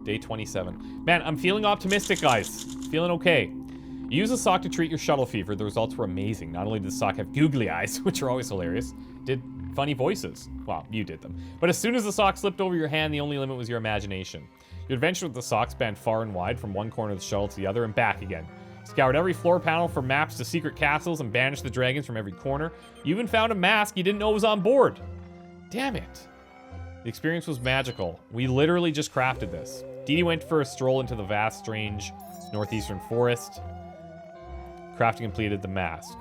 Day 27. Man, I'm feeling optimistic, guys. Feeling okay. You use the sock to treat your shuttle fever. The results were amazing. Not only did the sock have googly eyes, which are always hilarious, did funny voices. Well, you did them. But as soon as the sock slipped over your hand, the only limit was your imagination. Your adventure with the sock spanned far and wide, from one corner of the shuttle to the other and back again. Scoured every floor panel for maps to secret castles and banished the dragons from every corner. You even found a mask you didn't know was on board. Damn it. The experience was magical. We literally just crafted this. Dee Dee went for a stroll into the vast, strange northeastern forest. Crafting completed the mask.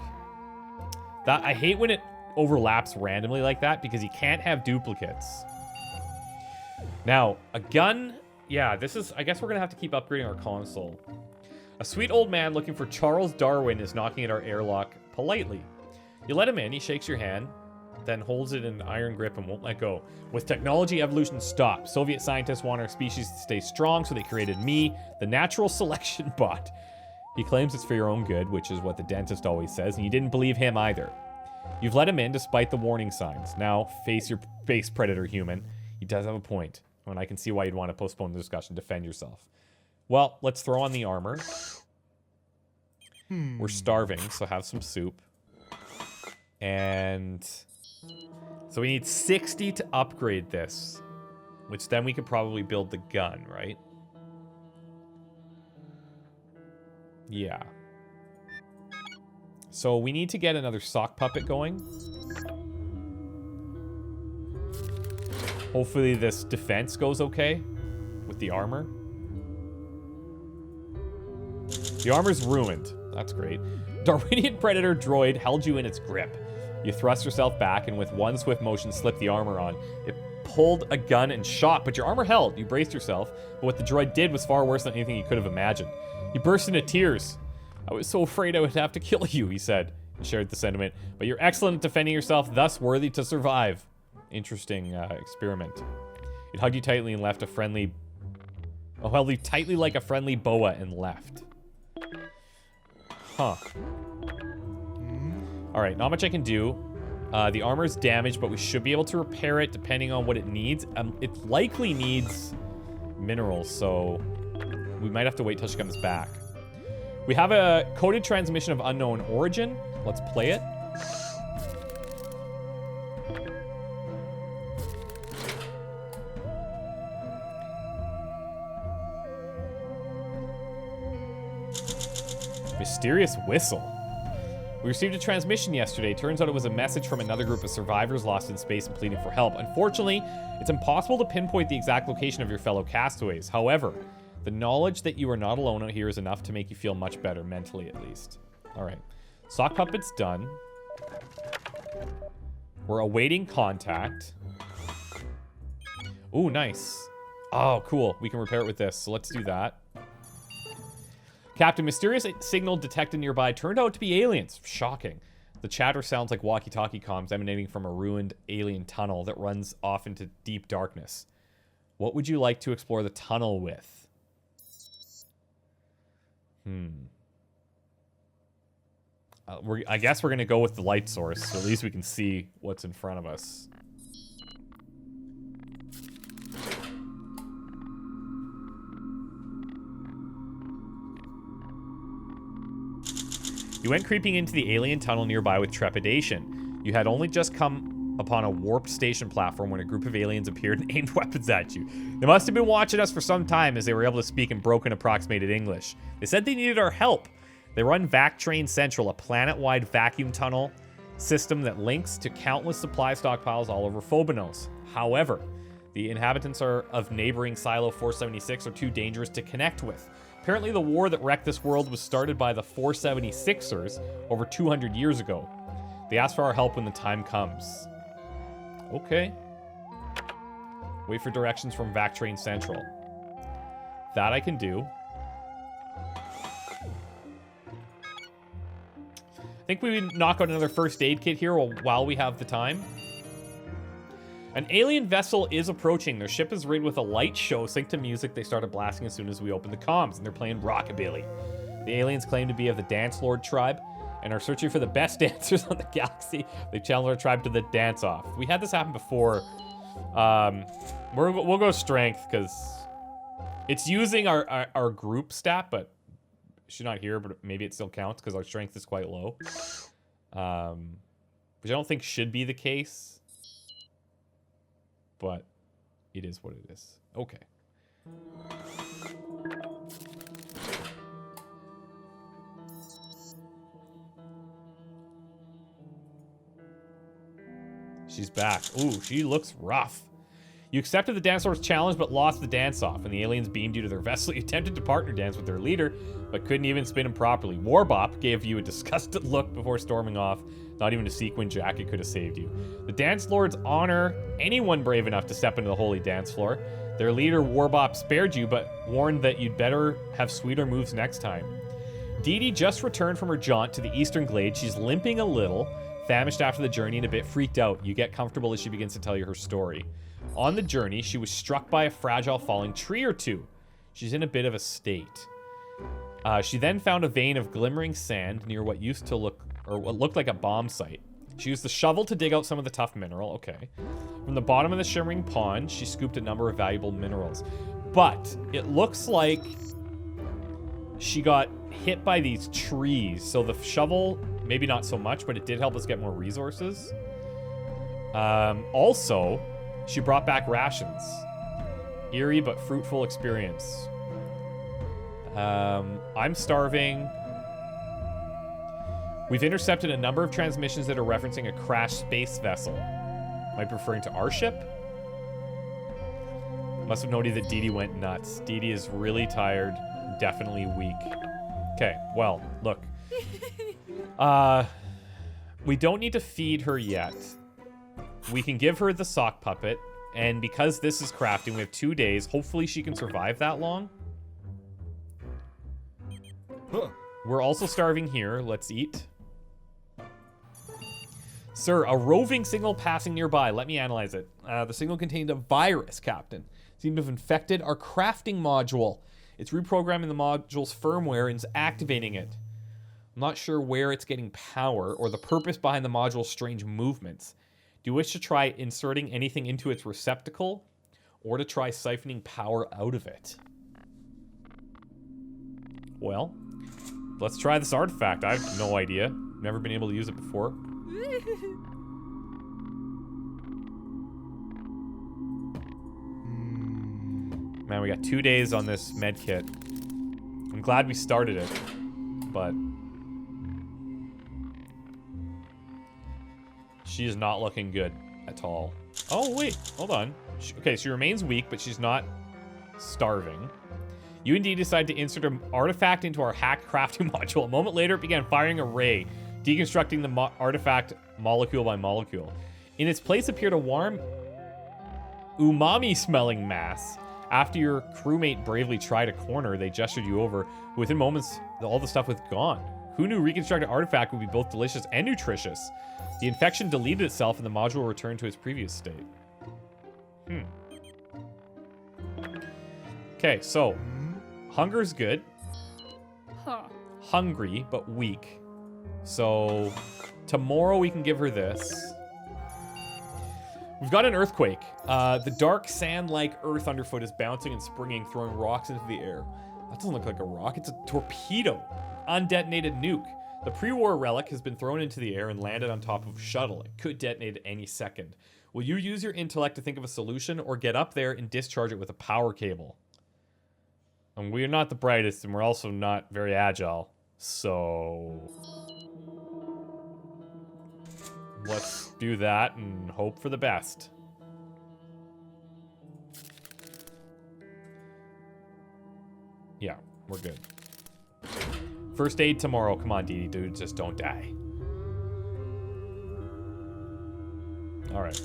I hate when it overlaps randomly like that because you can't have duplicates. Now, a gun. Yeah, this is... I guess we're going to have to keep upgrading our console. A sweet old man looking for Charles Darwin is knocking at our airlock politely. You let him in, he shakes your hand, then holds it in an iron grip and won't let go. With technology, evolution stopped. Soviet scientists want our species to stay strong, so they created me, the natural selection bot. He claims it's for your own good, which is what the dentist always says, and you didn't believe him either. You've let him in despite the warning signs. Now, face your base predator, human. He does have a point, and I can see why you'd want to postpone the discussion. Defend yourself. Well, let's throw on the armor. We're starving, so have some soup. And so we need 60 to upgrade this, which then we could probably build the gun, right? Yeah. So we need to get another sock puppet going. Hopefully this defense goes okay with the armor. The armor's ruined. That's great. Darwinian Predator droid held you in its grip. You thrust yourself back and with one swift motion slipped the armor on. It pulled a gun and shot, but your armor held. You braced yourself, but what the droid did was far worse than anything you could have imagined. You burst into tears. I was so afraid I would have to kill you, he said. He shared the sentiment. But you're excellent at defending yourself, thus worthy to survive. Interesting experiment. It hugged you tightly and left a friendly... Oh, held you tightly like a friendly boa and left. Huh. Alright, not much I can do. The armor is damaged, but we should be able to repair it depending on what it needs. It likely needs minerals, so we might have to wait till she comes back. We have a coded transmission of unknown origin. Let's play it. Mysterious whistle. We received a transmission yesterday. Turns out it was a message from another group of survivors lost in space and pleading for help. Unfortunately, it's impossible to pinpoint the exact location of your fellow castaways. However, the knowledge that you are not alone out here is enough to make you feel much better, mentally at least. All right. Sock puppet's done. We're awaiting contact. Ooh, nice. Oh, cool. We can repair it with this, so let's do that. Captain, mysterious signal detected nearby turned out to be aliens. Shocking. The chatter sounds like walkie-talkie comms emanating from a ruined alien tunnel that runs off into deep darkness. What would you like to explore the tunnel with? I guess we're going to go with the light source, so at least we can see what's in front of us. You went creeping into the alien tunnel nearby with trepidation. You had only just come upon a warped station platform when a group of aliens appeared and aimed weapons at you. They must have been watching us for some time as they were able to speak in broken approximated English. They said they needed our help. They run Vac Train Central, a planet-wide vacuum tunnel system that links to countless supply stockpiles all over Phobanos. However, the inhabitants of neighboring Silo 476 are too dangerous to connect with. Apparently the war that wrecked this world was started by the 476ers over 200 years ago. They asked for our help when the time comes. Okay. Wait for directions from Vac Train Central. That I can do. I think we would knock out another first aid kit here while we have the time. An alien vessel is approaching. Their ship is rigged with a light show synced to music they started blasting as soon as we opened the comms, and they're playing rockabilly. The aliens claim to be of the Dance Lord tribe and are searching for the best dancers on the galaxy. They challenge our tribe to the dance-off. We had this happen before. We'll go strength, because It's using our group stat, but she's not here, but maybe it still counts because our strength is quite low. Which I don't think should be the case. But it is what it is. Okay. She's back. Ooh, she looks rough. You accepted the dance floor's challenge, but lost the dance-off. When the aliens beamed you to their vessel, you attempted to partner dance with their leader, but couldn't even spin him properly. Warbop gave you a disgusted look before storming off. Not even a sequin jacket could have saved you. The dance lords honor anyone brave enough to step into the holy dance floor. Their leader, Warbop, spared you, but warned that you'd better have sweeter moves next time. Dee Dee just returned from her jaunt to the eastern glade. She's limping a little, famished after the journey and a bit freaked out. You get comfortable as she begins to tell you her story. On the journey, she was struck by a fragile falling tree or two. She's in a bit of a state. She then found a vein of glimmering sand near what used to look, or what looked like a bomb site. She used the shovel to dig out some of the tough mineral, okay. From the bottom of the shimmering pond, she scooped a number of valuable minerals. But it looks like she got hit by these trees. So the shovel, maybe not so much, but it did help us get more resources. Also, she brought back rations. Eerie but fruitful experience. I'm starving. We've intercepted a number of transmissions that are referencing a crashed space vessel. Am I referring to our ship? Must have noted that Dee Dee went nuts. Dee Dee is really tired, definitely weak. Okay, well, look. We don't need to feed her yet. We can give her the sock puppet, and because this is crafting, we have 2 days. Hopefully she can survive that long. We're also starving here. Let's eat. Sir, a roving signal passing nearby. Let me analyze it. The signal contained a virus, Captain. Seemed to have infected our crafting module. It's reprogramming the module's firmware and is activating it. I'm not sure where it's getting power or the purpose behind the module's strange movements. Do you wish to try inserting anything into its receptacle or to try siphoning power out of it? Well, let's try this artifact. I have no idea. Never been able to use it before. Man, we got 2 days on this med kit. I'm glad we started it, but she is not looking good at all. Oh, wait, hold on. Okay, she remains weak, but she's not starving. You indeed decide to insert an artifact into our hacked crafting module. A moment later, it began firing a ray, deconstructing the artifact molecule by molecule. In its place appeared a warm, umami-smelling mass. After your crewmate bravely tried a corner, they gestured you over. Within moments, all the stuff was gone. Who knew reconstructed artifact would be both delicious and nutritious? The infection deleted itself and the module returned to its previous state. Okay, so hunger's good. Hungry, but weak. So tomorrow we can give her this. We've got an earthquake. The dark sand-like earth underfoot is bouncing and springing, throwing rocks into the air. That doesn't look like a rock. It's a torpedo. Undetonated nuke. The pre-war relic has been thrown into the air and landed on top of a shuttle. It could detonate at any second. Will you use your intellect to think of a solution or get up there and discharge it with a power cable? And we're not the brightest, and we're also not very agile. So let's do that and hope for the best. Yeah, we're good. First aid tomorrow. Come on, Dee Dee, dude. Just don't die. All right.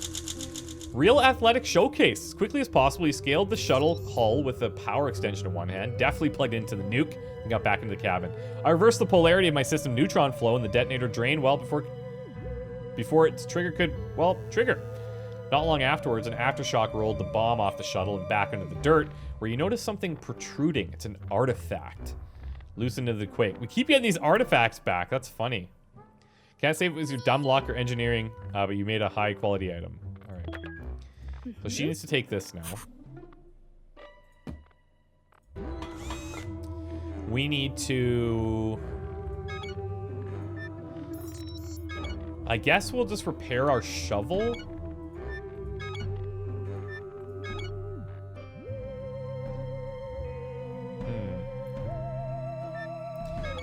Real athletic showcase. As quickly as possible, you scaled the shuttle hull with a power extension in one hand, deftly plugged into the nuke, and got back into the cabin. I reversed the polarity of my system neutron flow, and the detonator drained well before its trigger could, well, trigger. Not long afterwards, an aftershock rolled the bomb off the shuttle and back into the dirt, where you notice something protruding. It's an artifact. Loosened into the quake. We keep getting these artifacts back. That's funny. Can't say it was your dumb luck or engineering, but you made a high quality item. All right. So she needs to take this now. We need to... I guess we'll just repair our shovel.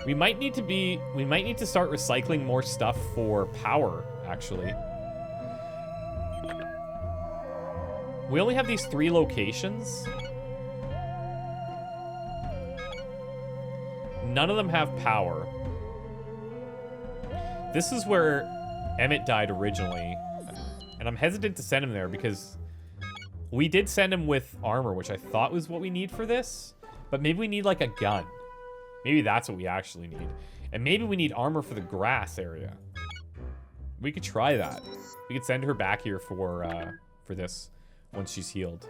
We might need to start recycling more stuff for power, actually. We only have these 3 locations. None of them have power. This is where Emmett died originally. And I'm hesitant to send him there because we did send him with armor, which I thought was what we need for this. But maybe we need like a gun. Maybe that's what we actually need. And maybe we need armor for the grass area. We could try that. We could send her back here for this once she's healed.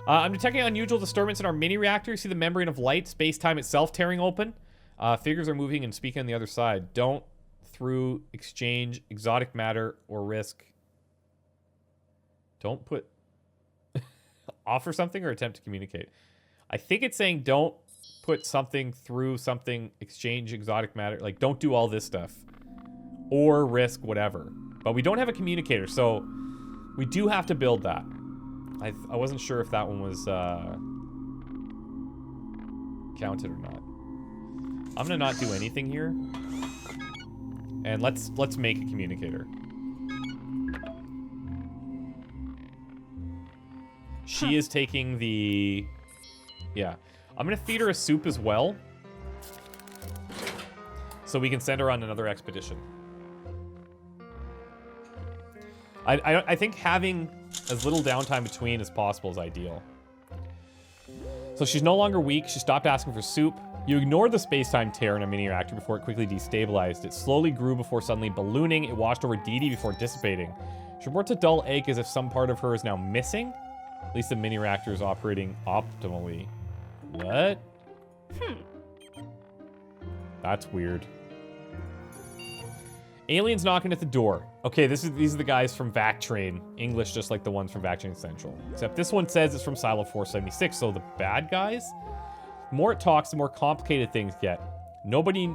I'm detecting unusual disturbance in our mini reactor. You see the membrane of light, space-time itself tearing open. Figures are moving and speaking on the other side. Don't through exchange exotic matter or risk. Don't put... offer something or attempt to communicate. I think it's saying don't put something through something, exchange exotic matter. Like, don't do all this stuff. Or risk whatever. But we don't have a communicator, so we do have to build that. I wasn't sure if that one was counted or not. I'm gonna not do anything here. And let's make a communicator. She is taking the... Yeah. I'm gonna feed her a soup as well. So we can send her on another expedition. I think having as little downtime between as possible is ideal. So she's no longer weak. She stopped asking for soup. You ignored the space-time tear in a mini reactor before it quickly destabilized. It slowly grew before suddenly ballooning. It washed over Dee Dee before dissipating. She reports a dull ache as if some part of her is now missing. At least the mini reactor is operating optimally. What? That's weird. Aliens knocking at the door. Okay, these are the guys from Vac Train. English just like the ones from Vac Train Central. Except this one says it's from Silo 476, so the bad guys? The more it talks, the more complicated things get. Nobody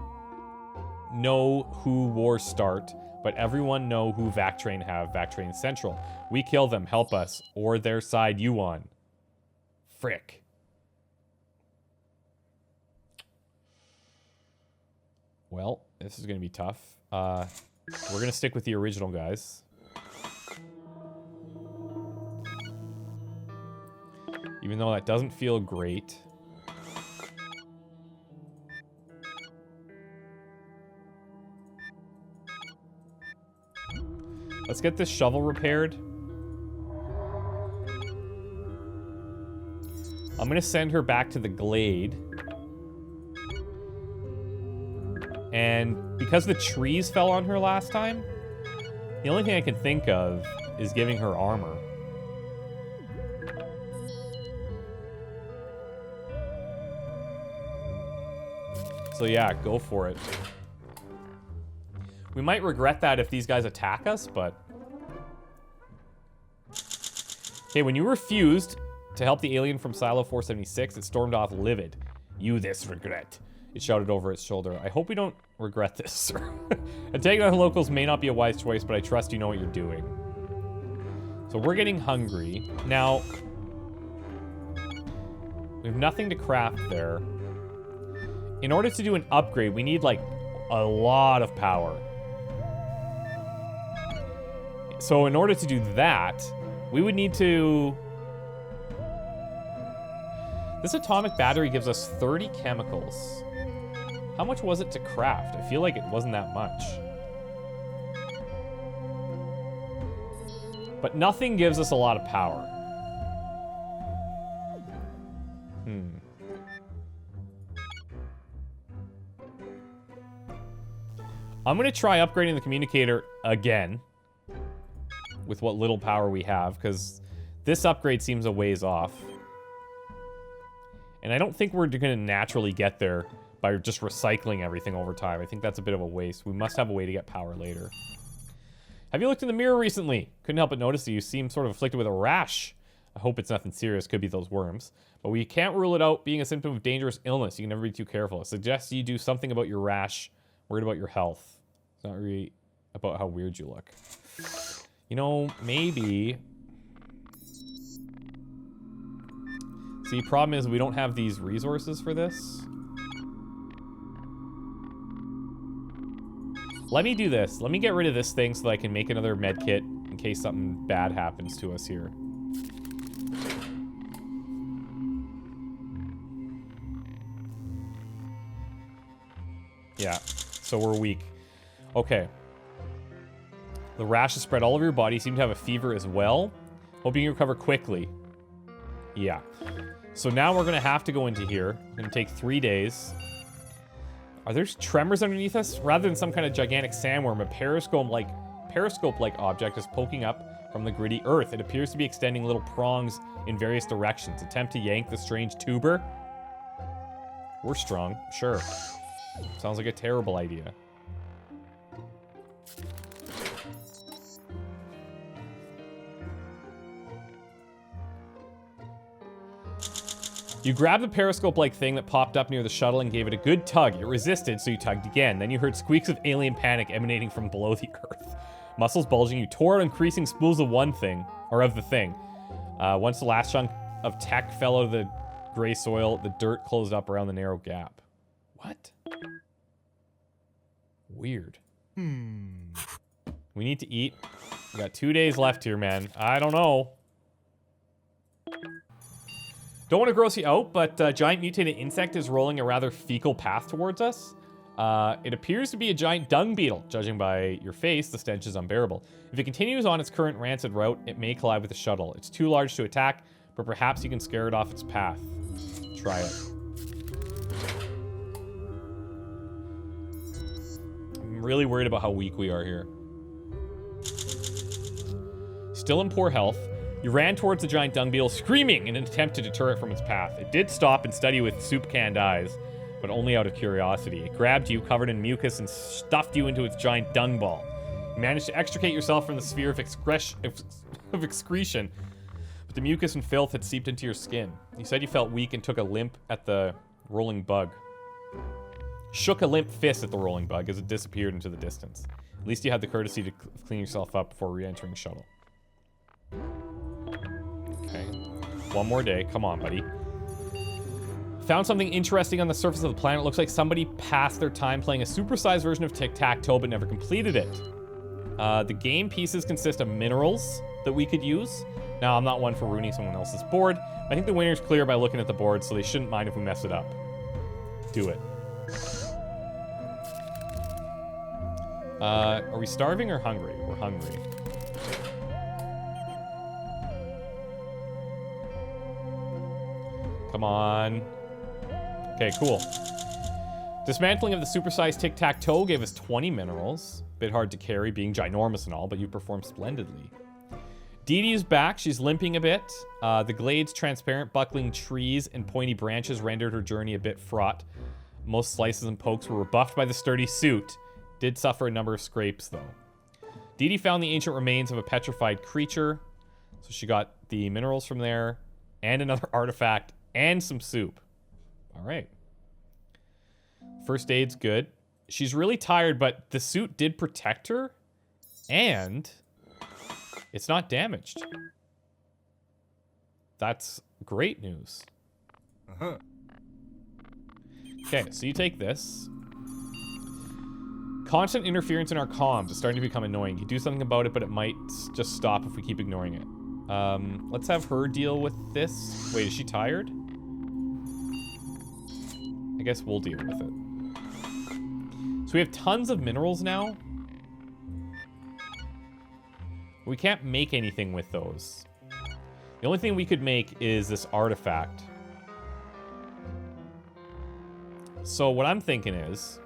know who wars start, but everyone know who Vac Train have. Vac Train Central. We kill them, help us, or their side you on. Frick. Well, this is gonna be tough. We're gonna stick with the original guys. Even though that doesn't feel great. Let's get this shovel repaired. I'm gonna send her back to the glade. And because the trees fell on her last time, the only thing I can think of is giving her armor. So yeah, go for it. We might regret that if these guys attack us, but... Okay, when you refused to help the alien from Silo 476, it stormed off livid. You this regret. It shouted over its shoulder. I hope we don't regret this, sir. Attacking on locals may not be a wise choice, but I trust you know what you're doing. So we're getting hungry. Now, we have nothing to craft there. In order to do an upgrade, we need, like, a lot of power. So in order to do that, we would need to... This atomic battery gives us 30 chemicals. How much was it to craft? I feel like it wasn't that much. But nothing gives us a lot of power. I'm gonna try upgrading the communicator again. With what little power we have, because this upgrade seems a ways off. And I don't think we're gonna naturally get there by just recycling everything over time. I think that's a bit of a waste. We must have a way to get power later. Have you looked in the mirror recently? Couldn't help but notice that you seem sort of afflicted with a rash. I hope it's nothing serious. Could be those worms. But we can't rule it out being a symptom of dangerous illness. You can never be too careful. It suggests you do something about your rash. Worried about your health. It's not really about how weird you look. You know, maybe... See, problem is we don't have these resources for this. Let me do this. Let me get rid of this thing so that I can make another med kit in case something bad happens to us here. Yeah, so we're weak. Okay. The rash has spread all over your body. You seem to have a fever as well. Hoping you recover quickly. Yeah. So now we're going to have to go into here. It's going to take 3 days. Are there tremors underneath us? Rather than some kind of gigantic sandworm, a periscope-like object is poking up from the gritty earth. It appears to be extending little prongs in various directions. Attempt to yank the strange tuber? We're strong, sure. Sounds like a terrible idea. You grabbed the periscope-like thing that popped up near the shuttle and gave it a good tug. It resisted, so you tugged again. Then you heard squeaks of alien panic emanating from below the earth. Muscles bulging, you tore out increasing spools of the thing. Once the last chunk of tech fell out of the gray soil, the dirt closed up around the narrow gap. What? Weird. We need to eat. We got 2 days left here, man. I don't know. Don't want to gross you out, but a giant mutated insect is rolling a rather fecal path towards us. It appears to be a giant dung beetle. Judging by your face, the stench is unbearable. If it continues on its current rancid route, it may collide with the shuttle. It's too large to attack, but perhaps you can scare it off its path. Try it. I'm really worried about how weak we are here. Still in poor health. You ran towards the giant dung beetle, screaming in an attempt to deter it from its path. It did stop and study with soup-canned eyes, but only out of curiosity. It grabbed you, covered in mucus, and stuffed you into its giant dung ball. You managed to extricate yourself from the sphere of excretion, but the mucus and filth had seeped into your skin. You said you felt weak and took a limp at the rolling bug. Shook a limp fist at the rolling bug as it disappeared into the distance. At least you had the courtesy to clean yourself up before re-entering the shuttle. Okay. One more day. Come on, buddy. Found something interesting on the surface of the planet. Looks like somebody passed their time playing a supersized version of tic-tac-toe but never completed it. The game pieces consist of minerals that we could use. Now, I'm not one for ruining someone else's board. I think the winner's clear by looking at the board, so they shouldn't mind if we mess it up. Do it. Are we starving or hungry? We're hungry. Come on. Okay, cool. Dismantling of the supersized tic-tac-toe gave us 20 minerals. Bit hard to carry, being ginormous and all, but you performed splendidly. Dee Dee's back. She's limping a bit. The glade's transparent, buckling trees and pointy branches rendered her journey a bit fraught. Most slices and pokes were rebuffed by the sturdy suit. Did suffer a number of scrapes, though. Dee Dee found the ancient remains of a petrified creature. So she got the minerals from there, and another artifact, and some soup. All right. First aid's good. She's really tired, but the suit did protect her, and it's not damaged. That's great news. Uh-huh. Okay, so you take this. Constant interference in our comms is starting to become annoying. You do something about it, but it might just stop if we keep ignoring it. Let's have her deal with this. Wait, is she tired? I guess we'll deal with it. So we have tons of minerals now. We can't make anything with those. The only thing we could make is this artifact. So what I'm thinking is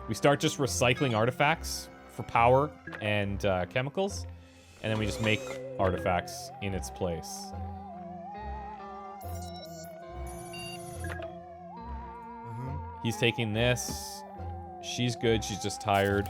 we start just recycling artifacts for power and chemicals, and then we just make artifacts in its place. He's taking this. She's good. She's just tired.